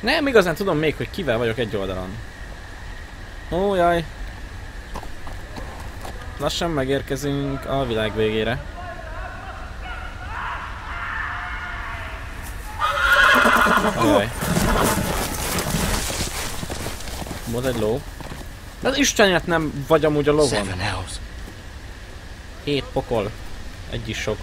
Nem igazán tudom még, hogy kivel vagyok egy oldalon. Ó, jaj. Lassan megérkezünk a világ végére. Ajaj. Volt egy ló. Az istenért nem vagy amúgy a lovon. 7 pokol. Egy is sok.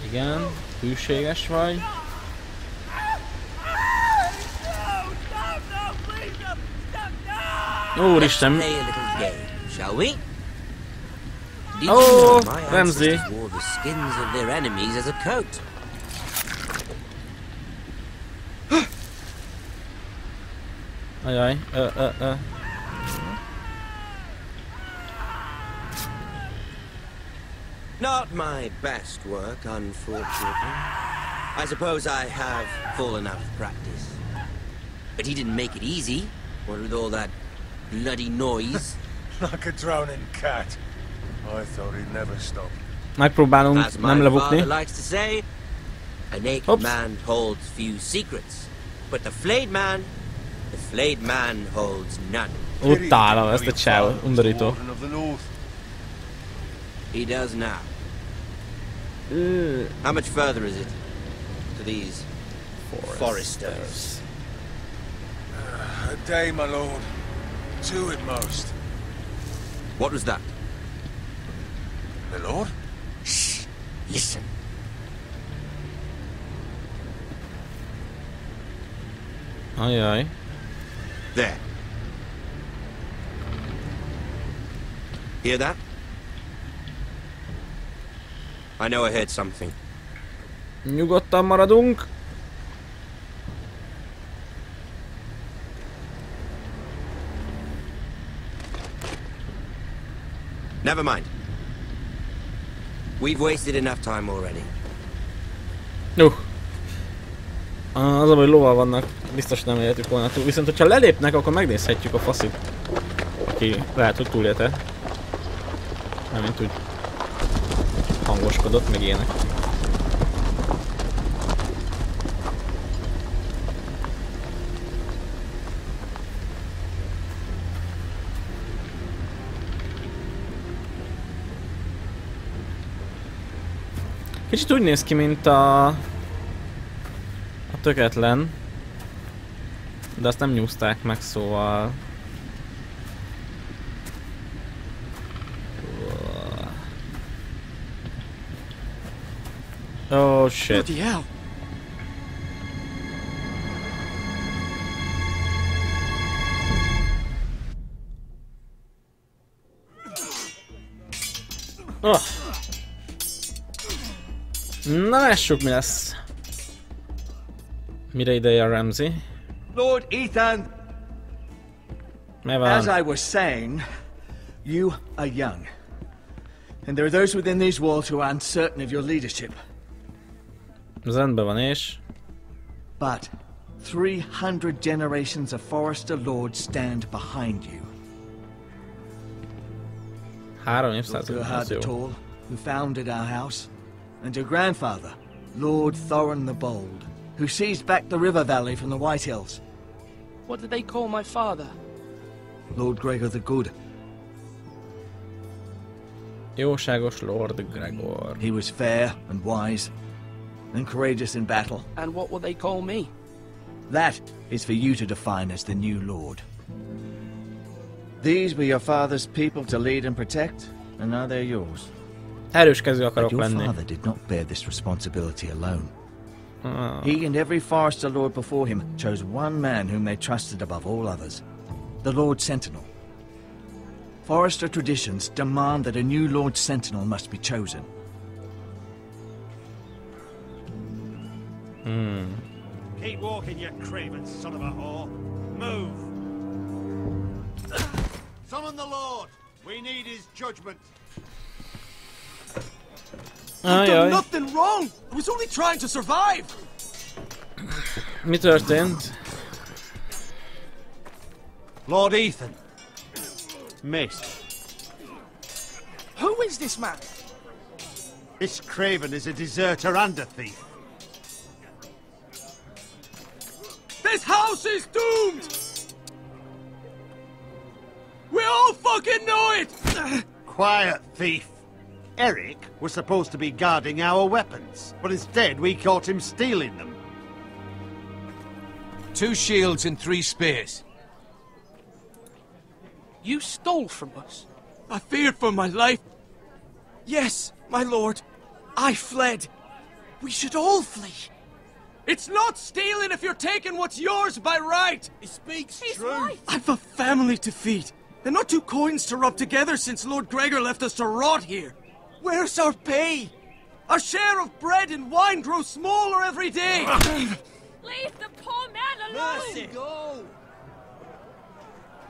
Igen, hűséges vagy. Úristen! Ó, Ramsey! Ajaj, Not my best work, unfortunately. I suppose I have fallen out of practice. But he didn't make it easy, what with all that bloody noise. Like a drowning cat. I thought he'd never stop. Megpróbálunk nem lebukni. Likes to say, a naked man holds few secrets, but the flayed man holds none. Utálom ezt a csávot, undorító. He does now. How much further is it to these foresters? A day, my lord. 2 at most. What was that? My lord? Shh! Listen. Ajaj. There. Hear that? I know I heard something. Nyugodtan maradunk. Never mind. We've wasted enough time already. Az, hogy lóval vannak, biztos nem éltük volna túl. Viszont, hogyha lelépnek, akkor megnézhetjük a faszit. Aki lehet, hogy túlélte. Nem, mint úgy hangoskodott, meg ilyenek. Kicsit úgy néz ki, mint a töketlen. De azt nem nyúzták meg, szóval... Oh shit. Oh. Na, lássuk, mi lesz. Mire ideje a Ramsey? Lord Ethan, as I was saying, you are young. And there are those within these walls who are uncertain of your leadership. Az rendben van, és... But 300 generations of Forester Lords stand behind you. 3 évszázad, az jó. Tall, who founded our house, and your grandfather, Lord Thorin the Bold, who seized back the river valley from the White Hills. What did they call my father? Lord Gregor the Good. Jóságos Lord Gregor. He was fair and wise, and courageous in battle. And what will they call me? That is for you to define as the new Lord. These were your father's people to lead and protect, and now they're yours. Erős kezű akarok But your lenni. father did not bear this responsibility alone. He and every Forester Lord before him chose one man whom they trusted above all others, the Lord Sentinel. Forester traditions demand that a new Lord Sentinel must be chosen. Keep walking, you craven son of a whore. Move! Summon the Lord! We need his judgment. I've done nothing wrong! I was only trying to survive! Mi történt? Lord Ethan. Missed. Who is this man? This craven is a deserter and a thief. This house is doomed! We all fucking know it! Quiet, thief. Eric was supposed to be guarding our weapons, but instead we caught him stealing them. 2 shields and 3 spears. You stole from us. I feared for my life. Yes, my lord. I fled. We should all flee. It's not stealing if you're taking what's yours by right. He speaks true. Right. I've a family to feed, and not 2 coins to rub together since Lord Gregor left us to rot here. Where's our pay? Our share of bread and wine grows smaller every day. Leave the poor man alone! Mercy, go!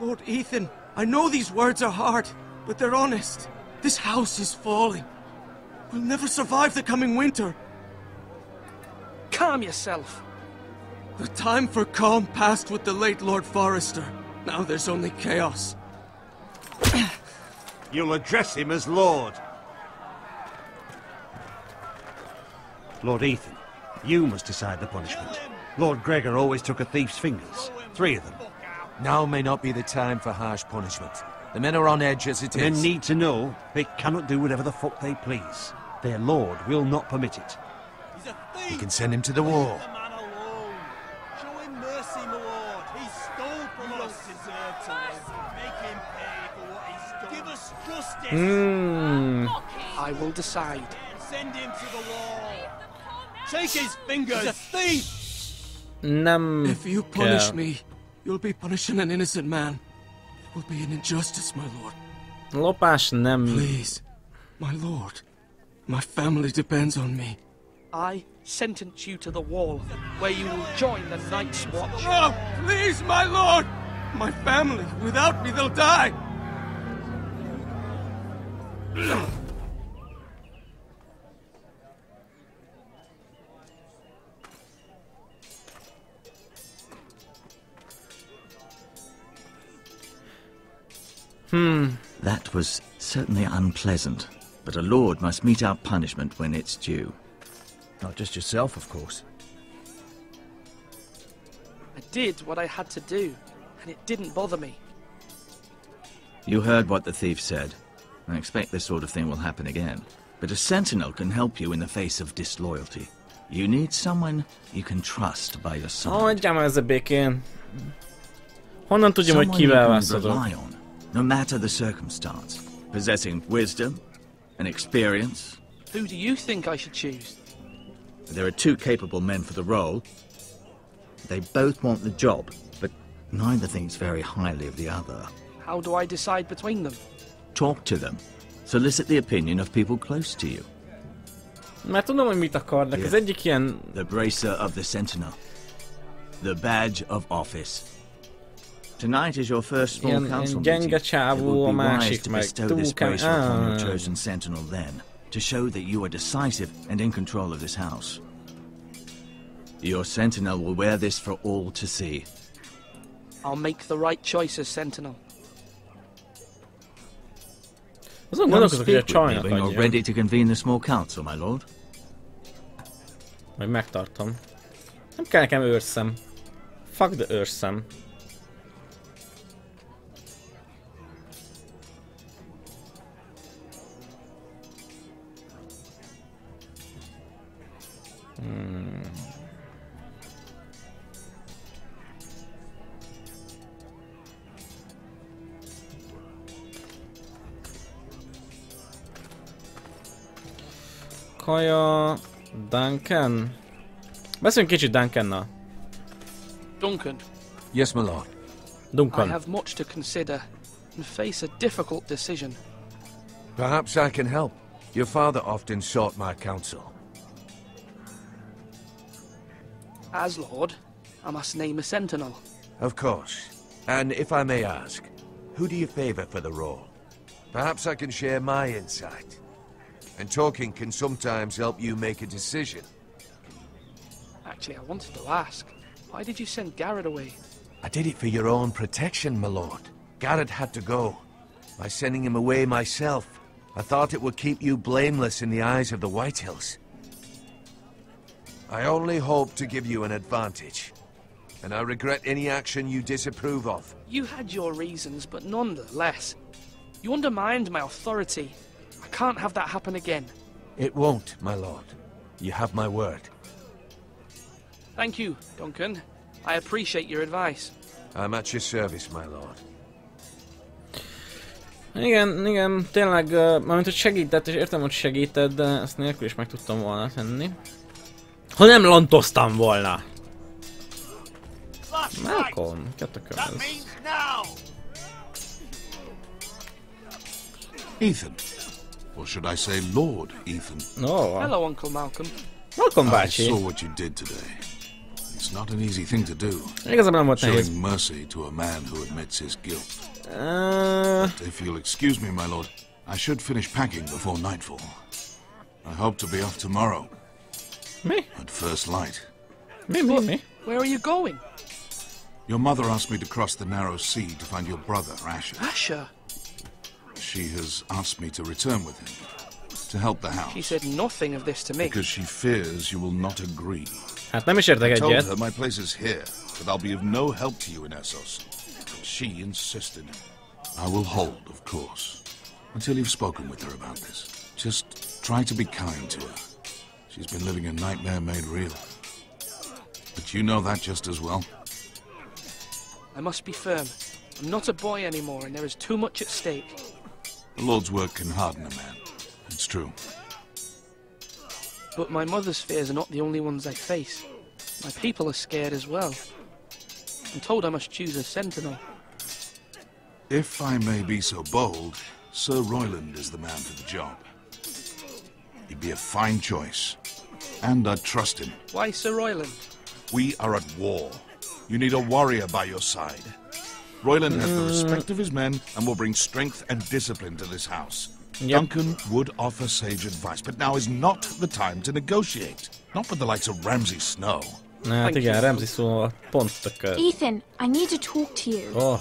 Lord Ethan, I know these words are hard, but they're honest. This house is falling. We'll never survive the coming winter. Calm yourself. The time for calm passed with the late Lord Forrester. Now there's only chaos. You'll address him as Lord. Lord Ethan, you must decide the punishment. Lord Gregor always took a thief's fingers. 3 of them. Now may not be the time for harsh punishment. The men are on edge as it is. Men need to know they cannot do whatever the fuck they please. Their lord will not permit it. He's a thief! We can send him to the wall. Leave the man alone. Show him mercy, my lord. He stole from us. Deserve to live. Make him pay for what he's done. Give us justice. I will decide. Send him to the wall. Take his fingers. He's a thief. If you punish me, you'll be punishing an innocent man. It will be an injustice, my lord. Lopás nem... Please, my lord. My family depends on me. I sentence you to the wall, where you will join the Night's Watch. Oh, please, my lord! My family, without me, they'll die! That was certainly unpleasant, but a lord must mete out punishment when it's due. Not just yourself, of course. I did what I had to do, and it didn't bother me. You heard what the thief said. I expect this sort of thing will happen again. But a sentinel can help you in the face of disloyalty. You need someone you can trust by your side. Hagyjál már ezzel békén. Honnan tudjam, hogy kivel választodok? Rely on, no matter the circumstance. Possessing wisdom and experience. Who do you think I should choose? There are 2 capable men for the role. They both want the job, but neither thinks very highly of the other. How do I decide between them? Talk to them. Solicit the opinion of people close to you. Mert tudom, hogy mit akarnak. Az egyik ilyen... The bracer of the sentinel. The badge of office. Tonight is your first small council meeting. Gyenge csávó, a másik meg túlkán... upon your chosen sentinel then, to show that you are decisive and in control of this house. Your sentinel will wear this for all to see. I'll make the right choice as sentinel. Azon gondolkozok, hogy a csajnak adjam. You're ready to convene the small council, my lord. Majd megtartom. Nem kell nekem őrszem. Fuck the őrszem. Kaja... Duncan? Beszéljünk kicsit Duncannal. Duncan. Yes, my lord. Duncan. I have much to consider and face a difficult decision. Perhaps I can help. Your father often sought my counsel. As Lord, I must name a sentinel. Of course. And if I may ask, who do you favor for the role? Perhaps I can share my insight. And talking can sometimes help you make a decision. Actually, I wanted to ask, why did you send Garrett away? I did it for your own protection, my lord. Garrett had to go. By sending him away myself, I thought it would keep you blameless in the eyes of the Whitehills. I only hope to give you an advantage. and I regret any action you disapprove of. You had your reasons, but nonetheless, you undermined my authority. I can't have that happen again. It won't, my lord. You have my word. Thank you, Duncan. I appreciate your advice. I'm at your service, my lord. Igen, tényleg, mármint hogy segített, és értem, hogy segített, de ezt nélkül is meg tudtam volna tenni. Ha nem lantoztam volna! Malcolm, kötököm. Ethan. Or should I say Lord Ethan? No. Hello, Uncle Malcolm. Malcolm I bácsi. saw what you did today. It's not an easy thing to do. Igazából nem volt nehéz. Showing mercy to a man who admits his guilt. But if you'll excuse me, my lord, I should finish packing before nightfall. I hope to be off tomorrow. Me? At first light. Me? Where are you going? Your mother asked me to cross the narrow sea to find your brother, Asher. Asher? She has asked me to return with him, to help the house. She said nothing of this to me. Because she fears you will not agree. Hát nem is értek I told egyet. her my place is here, that I'll be of no help to you in Essos. But she insisted. I will hold, of course, until you've spoken with her about this. Just try to be kind to her. She's been living a nightmare made real. But you know that just as well. I must be firm. I'm not a boy anymore, and there is too much at stake. The Lord's work can harden a man. It's true. But my mother's fears are not the only ones I face. My people are scared as well. I'm told I must choose a sentinel. If I may be so bold, Sir Royland is the man for the job. He'd be a fine choice. And I'd trust him. Why Sir Royland? We are at war. You need a warrior by your side. Royland has the respect of his men and will bring strength and discipline to this house. Yep. Duncan would offer sage advice, but now is not the time to negotiate. Not with the likes of Ramsay Snow. Hát igen, Ramsay szóval pont tököl. Ethan, I need to talk to you. Oh.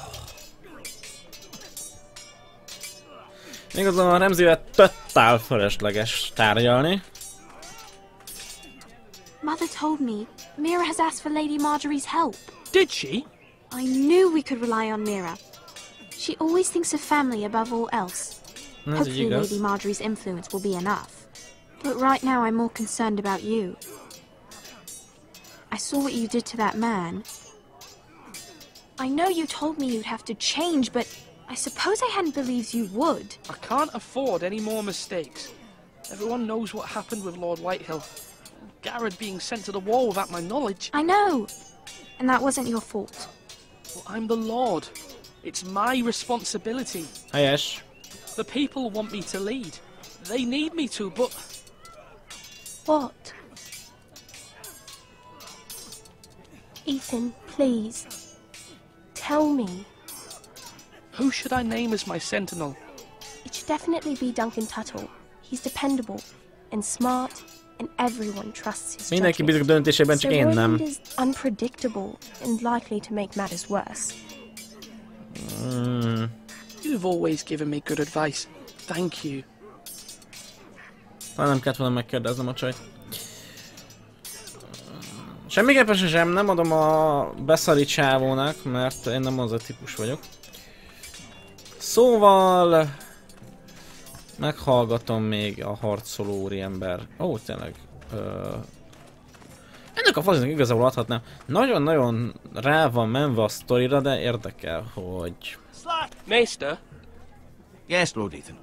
Igazából a Ramsayvel totál fölösleges tárgyalni. Mother told me Mira has asked for Lady Marjorie's help. Did she? I knew we could rely on Mira. She always thinks of family above all else. Hopefully Lady Marjorie's influence will be enough. But right now I'm more concerned about you. I saw what you did to that man. I know you told me you'd have to change, but I suppose I hadn't believed you would. I can't afford any more mistakes. Everyone knows what happened with Lord Whitehill. Garrett being sent to the wall without my knowledge. I know. And that wasn't your fault. Well, I'm the Lord. It's my responsibility. Helyes. The people want me to lead. They need me to, but... What? Ethan, please. Tell me. Who should I name as my sentinel? It should definitely be Duncan Tuttle. He's dependable and smart, and everyone trusts his Mindenki judgment. bízik döntésében, csak én nem. Sir Royland is unpredictable and likely to make matters worse. You've always given me good advice. Thank you. Nem kellett volna megkérdeznem a csajt. Semmiképpen sem nem adom a beszali csávónak, mert én nem az a típus vagyok. Szóval... meghallgatom még a harcoló úriember. Ó, tényleg. Ennek a fazinak igazából adhatnám. Nagyon-nagyon rá van menve a sztorira, de érdekel, hogy... Maester? Yes, Lord Ethan.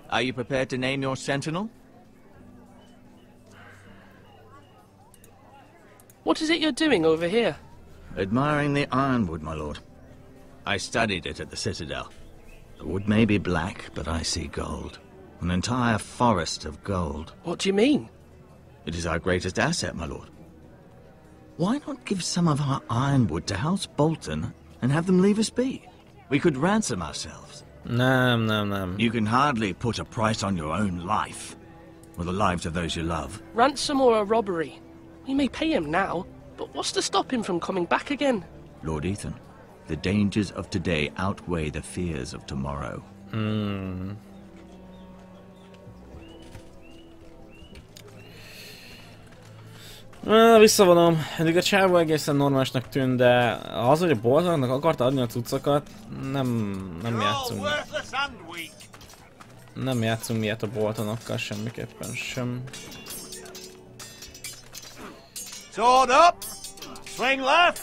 Are you prepared to name your sentinel? What is it you're doing over here? Admiring the ironwood, my lord. I studied it at the Citadel. The wood may be black, but I see gold. An entire forest of gold. What do you mean? It is our greatest asset, my lord. Why not give some of our ironwood to House Bolton and have them leave us be? We could ransom ourselves. Nem. You can hardly put a price on your own life, or the lives of those you love. Ransom or a robbery? We may pay him now, but what's to stop him from coming back again? Lord Ethan, the dangers of today outweigh the fears of tomorrow. Visszavonom. Eddig a csávó egészen normálisnak tűnt, de az, hogy a boltnak akarta adni a cuccokat, nem játszunk. Nem játszunk ilyet a boltonokkal semmiképpen sem. Sword up! Swing left!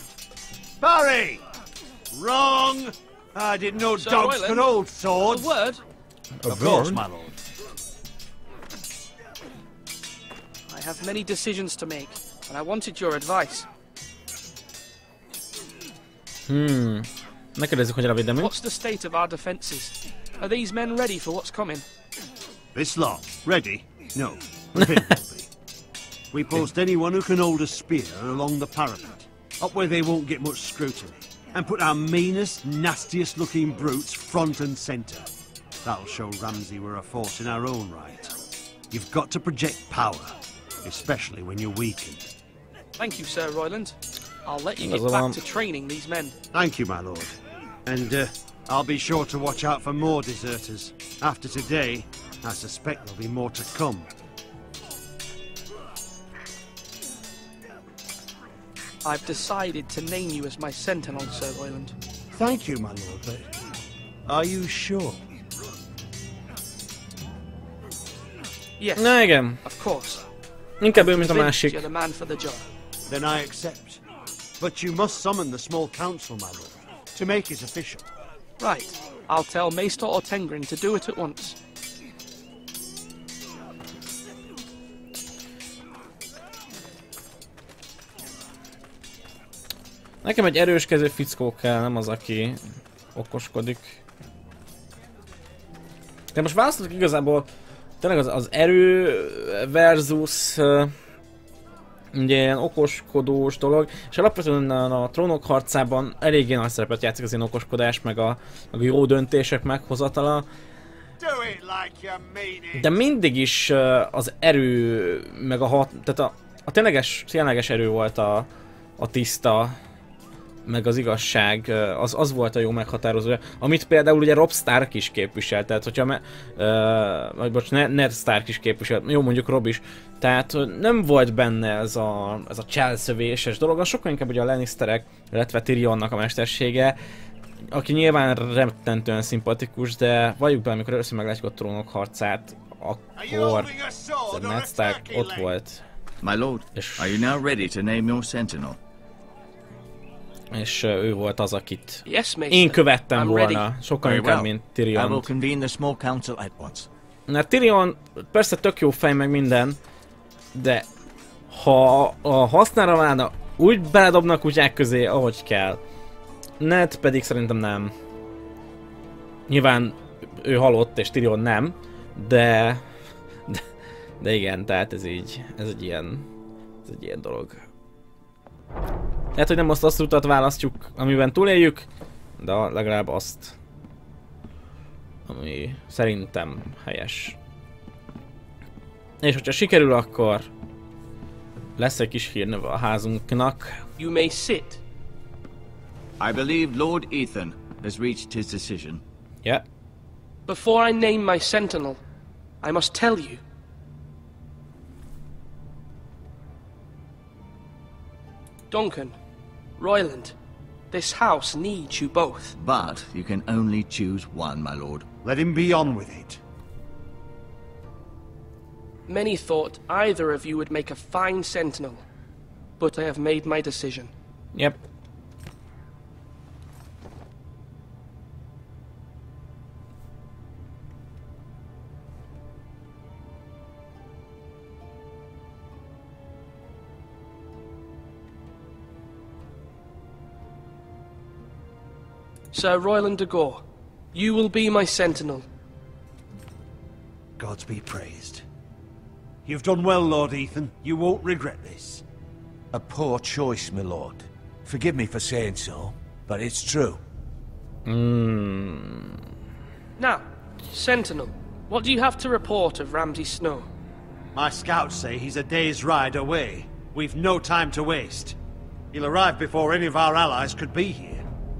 Parry! Wrong! I didn't know Sir dogs Royland, could hold swords. A word? Of course, my lord. I have many decisions to make, and I wanted your advice. Ne kérdezzük, hogy elvédemünk. What's the state of our defences? Are these men ready for what's coming? This lot, ready? No, but they will be. We post anyone who can hold a spear along the parapet, up where they won't get much scrutiny, and put our meanest, nastiest looking brutes front and centre. That'll show Ramsay we're a force in our own right. You've got to project power, especially when you're weakened. Thank you, Sir Royland. I'll let you get back to training these men. Thank you, my lord. And I'll be sure to watch out for more deserters. After today, I suspect there'll be more to come. I've decided to name you as my sentinel, Sir Royland. Thank you, my lord, but are you sure? Yes, Na igen. of course. Inkább ő, mint a Convinced másik. you're the man for the job. Then I accept. But you must summon the small council, my lord, to make it official. Right. I'll tell Maester Ortengrin to do it at once. Nekem egy erős kezű fickó kell, nem az, aki okoskodik. De most választottuk igazából tényleg az erő versus ugye ilyen okoskodós dolog, és alapvetően a trónok harcában eléggé nagy szerepet játszik az ilyen okoskodás, meg a jó döntések meghozatala. De mindig is az erő, meg tehát a tényleges erő volt a tiszta, meg az igazság, az volt a jó meghatározója, amit például ugye Robb Stark is képviselt, tehát hogyha vagy bocs, Ned Stark is képviselt, jó mondjuk Robb is, tehát nem volt benne ez a cselszövéses dolog, az sokkal inkább ugye a Lannisterek, illetve Tyrionnak a mestersége, aki nyilván rettentően szimpatikus, de valljuk be, amikor először meglátjuk a trónok harcát, akkor Ned Stark ott volt. My lord, are you now ready to name your sentinel? És ő volt az, akit Yes, én követtem volna, sokkal inkább, mint Tyrion. Mert Tyrion persze tök jó fej meg minden, de ha a hasznára válna, úgy beledobnak kutyák közé, ahogy kell. Ned pedig szerintem nem. Nyilván ő halott, és Tyrion nem, de igen, tehát ez egy ilyen dolog. Lehet, hogy nem azt az utat választjuk, amiben túléljük, de legalább azt, ami szerintem helyes. És hogyha sikerül, akkor lesz egy kis hírneve a házunknak. You may sit. I believe Lord Ethan has reached his decision. Yeah. Before I name my sentinel, I must tell you. Duncan, Royland, this house needs you both. But you can only choose one, my lord. Let him be on with it. Many thought either of you would make a fine sentinel, but I have made my decision. Yep. Sir Royland de Gore, you will be my sentinel. Gods be praised. You've done well, Lord Ethan. You won't regret this. A poor choice, my lord. Forgive me for saying so, but it's true. Now, Sentinel, what do you have to report of Ramsay Snow? My scouts say he's a day's ride away. We've no time to waste. He'll arrive before any of our allies could be here.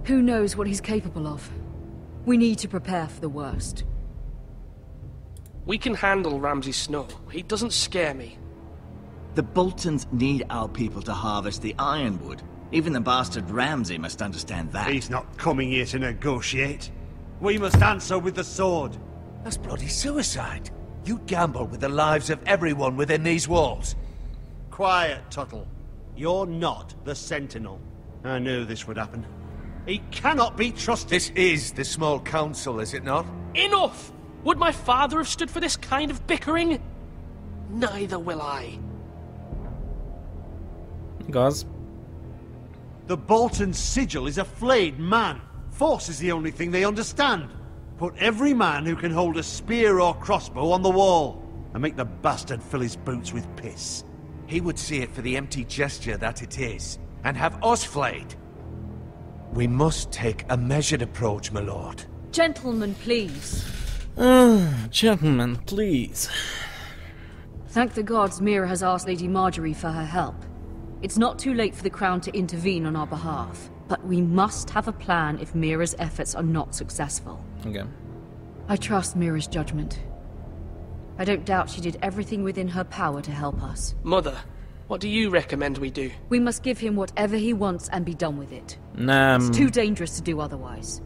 Who knows what he's capable of? We need to prepare for the worst. We can handle Ramsay Snow. He doesn't scare me. The Boltons need our people to harvest the ironwood. Even the bastard Ramsay must understand that. He's not coming here to negotiate. We must answer with the sword. That's bloody suicide. You gamble with the lives of everyone within these walls. Quiet, Tuttle. You're not the Sentinel. I knew this would happen. He cannot be trusted. This is the small council, is it not? Enough! Would my father have stood for this kind of bickering? Neither will I. Igaz. The Bolton sigil is a flayed man. Force is the only thing they understand. Put every man who can hold a spear or crossbow on the wall, and make the bastard fill his boots with piss. He would see it for the empty gesture that it is, and have us flayed. We must take a measured approach, my lord. Gentlemen, please. Gentlemen, please. Thank the gods Mira has asked Lady Marjorie for her help. It's not too late for the Crown to intervene on our behalf, but we must have a plan if Mira's efforts are not successful. Okay. I trust Mira's judgment. I don't doubt she did everything within her power to help us. Mother, what do you recommend we do? We must give him whatever he wants and be done with it. It's too dangerous to do otherwise.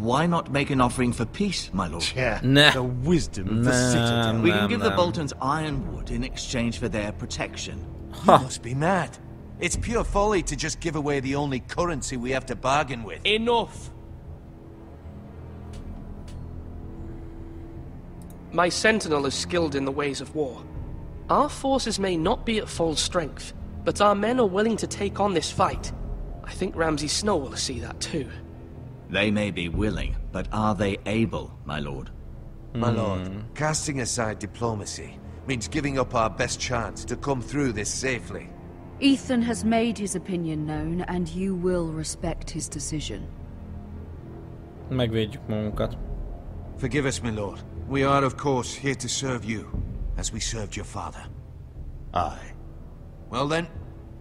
Why not make an offering for peace, my lord? Yeah, nah. the wisdom of the Citadel. We can give the Boltons ironwood in exchange for their protection. You must be mad. It's pure folly to just give away the only currency we have to bargain with. Enough! My Sentinel is skilled in the ways of war. Our forces may not be at full strength, but our men are willing to take on this fight. I think Ramsay Snow will see that too. They may be willing, but are they able, my lord? My lord, casting aside diplomacy means giving up our best chance to come through this safely. Ethan has made his opinion known, and you will respect his decision. Megvédjük magunkat. Forgive us, my lord. We are, of course, here to serve you, as we served your father. Aye. Well then,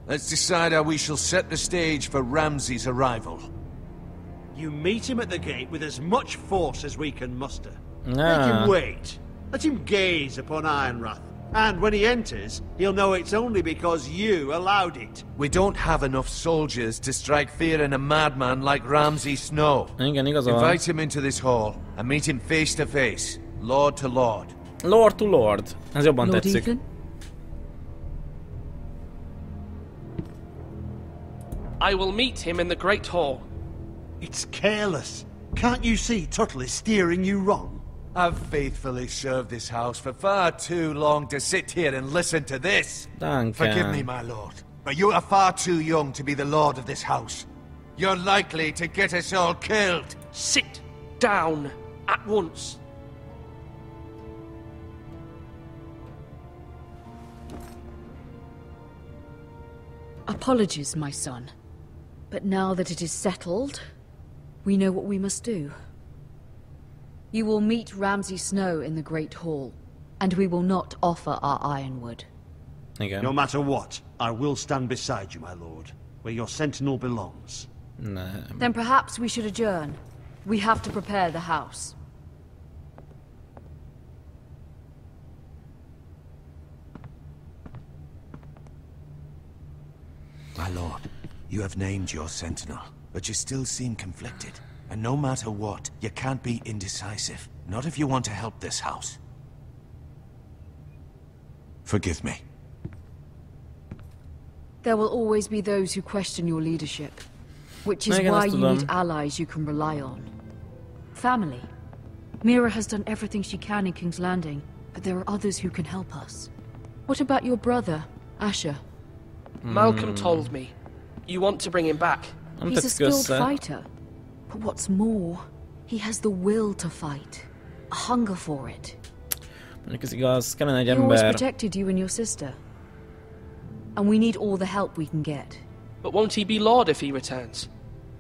let's decide how we shall set the stage for Ramsay's arrival. You meet him at the gate with as much force as we can muster. Ah. Make him wait. Let him gaze upon Ironrath. And when he enters, he'll know it's only because you allowed it. We don't have enough soldiers to strike fear in a madman like Ramsay Snow. Igen, igazán. Invite him into this hall and meet him face to face, lord to lord. Lord to lord. Ez jobban Lord tetszik. Ethan? I will meet him in the Great Hall. It's careless. Can't you see Tuttle is steering you wrong? I've faithfully served this house for far too long to sit here and listen to this. Duncan. Forgive me, my lord, but you are far too young to be the lord of this house. You're likely to get us all killed. Sit down at once. Apologies, my son. But now that it is settled, we know what we must do. You will meet Ramsay Snow in the Great Hall, and we will not offer our ironwood. Igen. No matter what, I will stand beside you, my lord, where your sentinel belongs. Nem. Then perhaps we should adjourn. We have to prepare the house. My lord, you have named your sentinel, but you still seem conflicted. And no matter what, you can't be indecisive. Not if you want to help this house. Forgive me. There will always be those who question your leadership, which is Igen, why azt you tudom. need allies you can rely on. Family. Mira has done everything she can in King's Landing, but there are others who can help us. What about your brother, Asher? Malcolm told me. You want to bring him back. He's a skilled fighter. But what's more, he has the will to fight. A hunger for it. Mondjuk ez igaz, kellene egy He always ember. protected you and your sister. And we need all the help we can get. But won't he be Lord if he returns?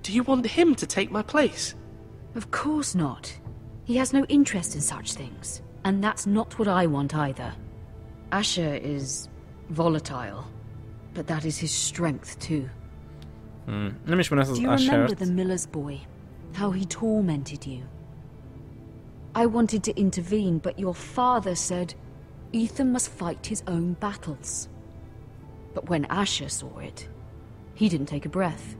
Do you want him to take my place? Of course not. He has no interest in such things. And that's not what I want either. Asher is volatile. But that is his strength too. Nem ismerem ezt az Do you remember Ashert. the miller's boy? How he tormented you? I wanted to intervene, but your father said, Ethan must fight his own battles. But when Asher saw it, he didn't take a breath.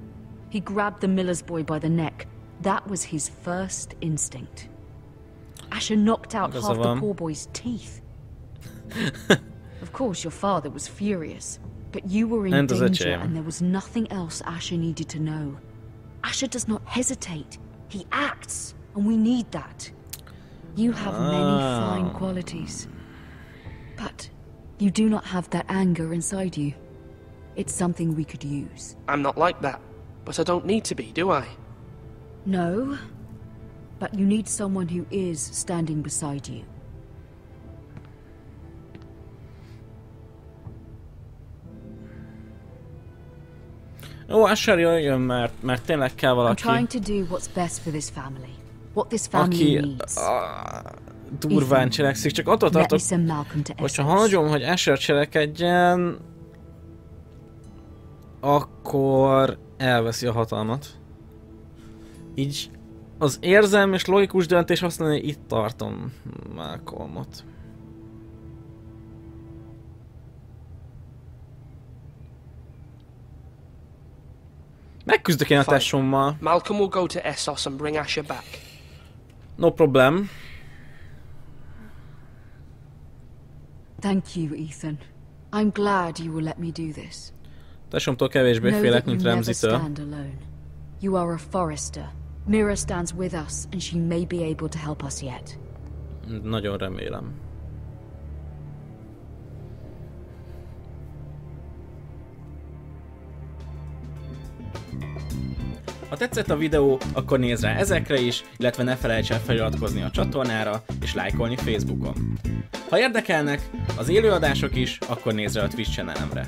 He grabbed the miller's boy by the neck. That was his first instinct. Asher knocked out half the poor boy's teeth. Of course, your father was furious, but you were in danger and there was nothing else Asher needed to know. Asher does not hesitate. He acts, and we need that. You have many fine qualities, but you do not have that anger inside you. It's something we could use. I'm not like that, but I don't need to be, do I? No, but you need someone who is standing beside you. Ó, Asher jöjjön, mert tényleg kell valaki. I'm trying to do what's best for this family. What this family needs. Durván cselekszik, csak attól tartok, hogyha hagyom, hogy Asher cselekedjen, akkor elveszi a hatalmat. Így az érzelmi és logikus döntés azt mondja, hogy itt tartom Malcolmot. Megküzdök én a tesómmal. Malcolm will go to Essos and bring Asher back. No problem. Thank you, Ethan. I'm glad you will let me do this. Tesómtól kevésbé félek, mint Ramsay-től. You are a forester. Mira stands with us, and she may be able to help us yet. Nagyon remélem. Ha tetszett a videó, akkor nézz rá ezekre is, illetve ne felejts el feliratkozni a csatornára és lájkolni Facebookon. Ha érdekelnek az élőadások is, akkor nézz rá a Twitch csatornámra.